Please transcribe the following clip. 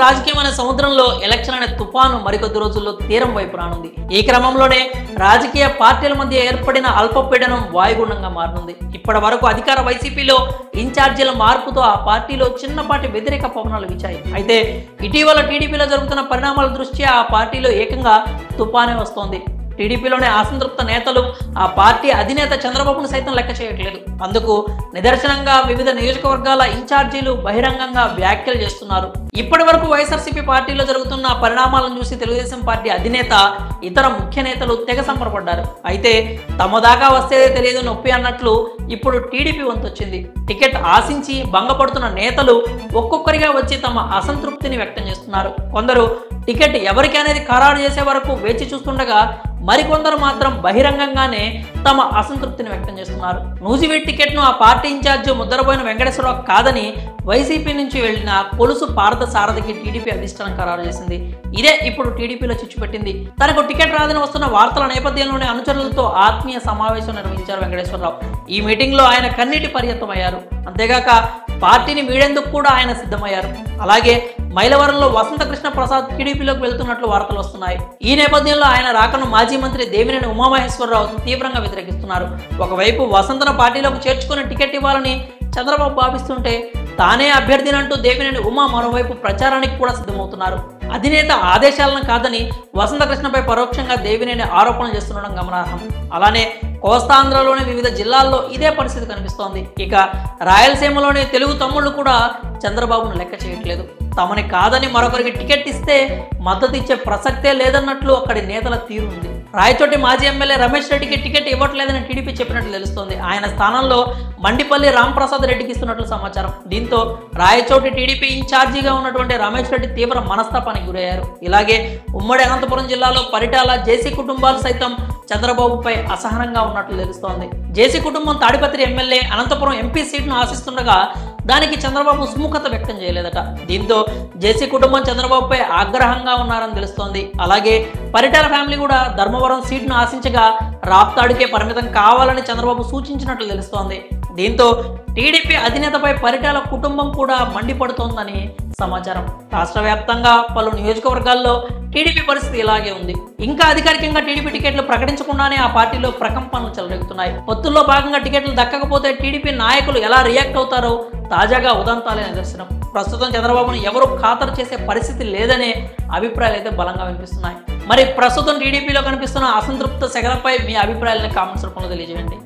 రాజకీయం అనే సముద్రంలో ఎలక్షన్ అనే తుఫాను మరికొద్ది రోజుల్లో తీరం వైపు రానుంది. ఈ క్రమంలోనే రాజకీయ పార్టీల మధ్య ఏర్పడిన అల్పపీడనం వాయుగుండంగా మారనుంది. ఇప్పటి వరకు అధికార వైసీపీలో ఇన్ఛార్జీల మార్పుతో ఆ పార్టీలో చిన్నపాటి వ్యతిరేక పవనాలు వీచాయి. అయితే ఇటీవల టీడీపీలో జరుగుతున్న పరిణామాల దృష్ట్యా ఆ పార్టీలో ఏకంగా తుఫానే వస్తోంది. టీడీపీలోనే అసంతృప్త నేతలు ఆ పార్టీ అధినేత చంద్రబాబును సైతం లెక్క చేయట్లేదు. అందుకు నిదర్శనంగా వివిధ నియోజకవర్గాల ఇన్ఛార్జీలు బహిరంగంగా వ్యాఖ్యలు చేస్తున్నారు. ఇప్పటి వరకు వైఎస్ఆర్సీపీ పార్టీలో జరుగుతున్న పరిణామాలను చూసి తెలుగుదేశం పార్టీ అధినేత ఇతర ముఖ్య నేతలు తెగ సంబరపడ్డారు. అయితే తమ దాకా వస్తేదే తెలియదు నొప్పి అన్నట్లు ఇప్పుడు టీడీపీ వంతొచ్చింది. టికెట్ ఆశించి భంగపడుతున్న నేతలు ఒక్కొక్కరిగా వచ్చి తమ అసంతృప్తిని వ్యక్తం చేస్తున్నారు. కొందరు టికెట్ ఎవరికి అనేది ఖరారు చేసే వరకు వేచి చూస్తుండగా మరికొందరు మాత్రం బహిరంగంగానే తమ అసంతృప్తిని వ్యక్తం చేస్తున్నారు. నూజివీడ్ టికెట్ను ఆ పార్టీ ఇన్ఛార్జ్ ముద్దరబోయిన వెంకటేశ్వరరావు కాదని వైసీపీ నుంచి వెళ్లిన కొలుసు పార్థ సారథికి టీడీపీ అధిష్టానం ఖరారు చేసింది. ఇదే ఇప్పుడు టీడీపీలో చిచ్చుపెట్టింది. తనకు టికెట్ రాదని వస్తున్న వార్తల నేపథ్యంలోనే అనుచరులతో ఆత్మీయ సమావేశం నిర్వహించారు వెంకటేశ్వరరావు. ఈ మీటింగ్లో ఆయన కన్నీటి పర్యంతమయ్యారు. అంతేగాక పార్టీని వీడేందుకు కూడా ఆయన సిద్ధమయ్యారు. అలాగే మైలవరంలో వసంతకృష్ణ ప్రసాద్ టీడీపీలోకి వెళ్తున్నట్లు వార్తలు వస్తున్నాయి. ఈ నేపథ్యంలో ఆయన రాకను మాజీ మంత్రి దేవినేని ఉమామహేశ్వరరావు తీవ్రంగా వ్యతిరేకిస్తున్నారు. ఒకవైపు వసంతను పార్టీలోకి చేర్చుకుని టికెట్ ఇవ్వాలని చంద్రబాబు భావిస్తుంటే తానే అభ్యర్థినంటూ దేవినేని ఉమా మరోవైపు ప్రచారానికి కూడా సిద్ధమవుతున్నారు. అధినేత ఆదేశాలను కాదని వసంతకృష్ణపై పరోక్షంగా దేవినేని ఆరోపణలు చేస్తుండడం గమనార్హం. అలానే కోస్తాంధ్రలోని వివిధ జిల్లాల్లో ఇదే పరిస్థితి కనిపిస్తోంది. ఇక రాయలసీమలోని తెలుగు తమ్ముళ్ళు కూడా చంద్రబాబును లెక్క చేయట్లేదు. తమని కాదని మరొకరికి టికెట్ ఇస్తే మద్దతు ఇచ్చే ప్రసక్తే లేదన్నట్లు అక్కడి నేతల తీరు ఉంది. రాయచోటి మాజీ ఎమ్మెల్యే రమేష్ రెడ్డికి టికెట్ ఇవ్వట్లేదని టీడీపీ చెప్పినట్లు తెలుస్తోంది. ఆయన స్థానంలో మండిపల్లి రాంప్రసాద్ రెడ్డికి ఇస్తున్నట్లు సమాచారం. దీంతో రాయచోటి టీడీపీ ఇన్ఛార్జిగా ఉన్నటువంటి రమేష్ రెడ్డి తీవ్ర మనస్తాపానికి గురయ్యారు. ఇలాగే ఉమ్మడి అనంతపురం జిల్లాలో పరిటాల జేసీ కుటుంబాలు సైతం చంద్రబాబుపై అసహనంగా ఉన్నట్లు తెలుస్తోంది. జేసీ కుటుంబం తాడిపత్రి ఎమ్మెల్యే అనంతపురం ఎంపీ సీట్ను ఆశిస్తుండగా దానికి చంద్రబాబు సుముఖత వ్యక్తం చేయలేదట. దీంతో జేసీ కుటుంబం చంద్రబాబుపై ఆగ్రహంగా ఉన్నారని తెలుస్తోంది. అలాగే పరిటాల ఫ్యామిలీ కూడా ధర్మవరం సీట్ను ఆశించగా రాప్తాడుకే పరిమితం కావాలని చంద్రబాబు సూచించినట్లు తెలుస్తోంది. దీంతో టీడీపీ అధినేతపై పరిటాల కుటుంబం కూడా మండిపడుతోందని సమాచారం. రాష్ట్ర వ్యాప్తంగా పలు నియోజకవర్గాల్లో టీడీపీ పరిస్థితి ఇలాగే ఉంది. ఇంకా అధికారికంగా టీడీపీ టికెట్లు ప్రకటించకుండానే ఆ పార్టీలో ప్రకంపనలు చెలరేగుతున్నాయి. పొత్తుల్లో భాగంగా టికెట్లు దక్కకపోతే టీడీపీ నాయకులు ఎలా రియాక్ట్ అవుతారో తాజాగా ఉదంతాలే నిదర్శనం. ప్రస్తుతం చంద్రబాబును ఎవరూ ఖాతరు చేసే పరిస్థితి లేదనే అభిప్రాయాలు అయితే బలంగా వినిపిస్తున్నాయి. మరి ప్రస్తుతం టీడీపీలో కనిపిస్తున్న అసంతృప్త సెగలపై మీ అభిప్రాయాలను కామెంట్స్ రూపంలో తెలియజేయండి.